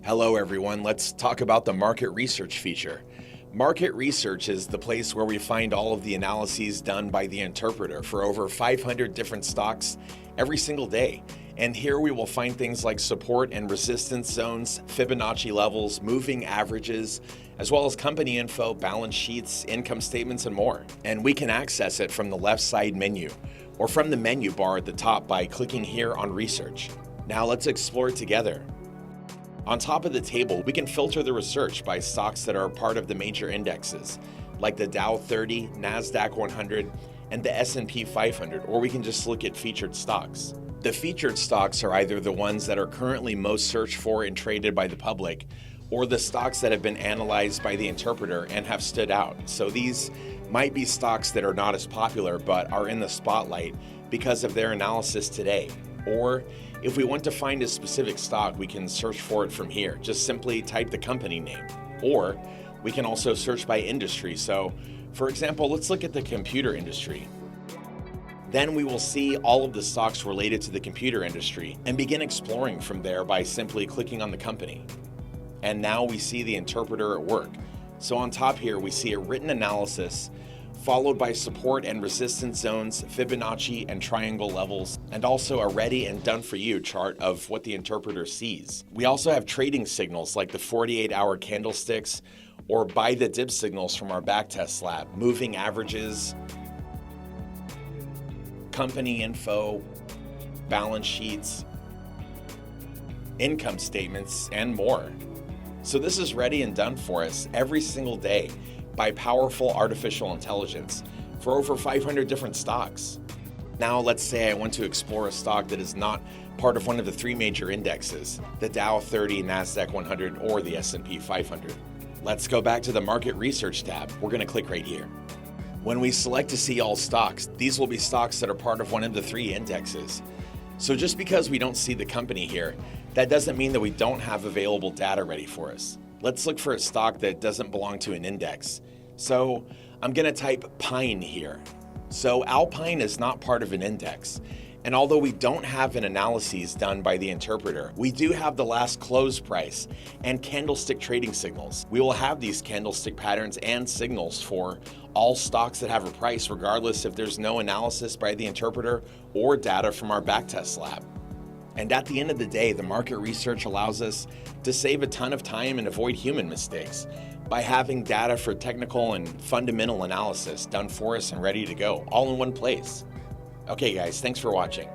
Hello everyone, let's talk about the market research feature. Market research is the place where we find all of the analyses done by the interpreter for over 500 different stocks every single day. And here we will find things like support and resistance zones, Fibonacci levels, moving averages, as well as company info, balance sheets, income statements, and more. And we can access it from the left side menu or from the menu bar at the top by clicking here on research. Now let's explore it together. On top of the table, we can filter the research by stocks that are part of the major indexes, like the Dow 30, Nasdaq 100, and the S&P 500, or we can just look at featured stocks. The featured stocks are either the ones that are currently most searched for and traded by the public, or the stocks that have been analyzed by the interpreter and have stood out. So these might be stocks that are not as popular but are in the spotlight because of their analysis today. Or if we want to find a specific stock, we can search for it from here. Just simply type the company name. Or we can also search by industry. So for example, let's look at the computer industry. Then we will see all of the stocks related to the computer industry and begin exploring from there by simply clicking on the company. And now we see the interpreter at work. So on top here, we see a written analysis followed by support and resistance zones, Fibonacci and Triangle levels, and also a ready and done for you chart of what the interpreter sees. We also have trading signals like the 48-hour candlesticks or buy the dip signals from our backtest lab, moving averages, company info, balance sheets, income statements, and more. So this is ready and done for us every single day by powerful artificial intelligence for over 500 different stocks. Now let's say I want to explore a stock that is not part of one of the three major indexes, the Dow 30, Nasdaq 100, or the S&P 500. Let's go back to the market research tab. We're going to click right here. When we select to see all stocks, these will be stocks that are part of one of the three indexes. So just because we don't see the company here, that doesn't mean that we don't have available data ready for us. Let's look for a stock that doesn't belong to an index. So I'm going to type Pine here. So Alpine is not part of an index. And although we don't have an analysis done by the interpreter, we do have the last close price and candlestick trading signals. We will have these candlestick patterns and signals for all stocks that have a price, regardless if there's no analysis by the interpreter or data from our backtest lab. And at the end of the day, the market research allows us to save a ton of time and avoid human mistakes by having data for technical and fundamental analysis done for us and ready to go, all in one place. Okay guys, thanks for watching.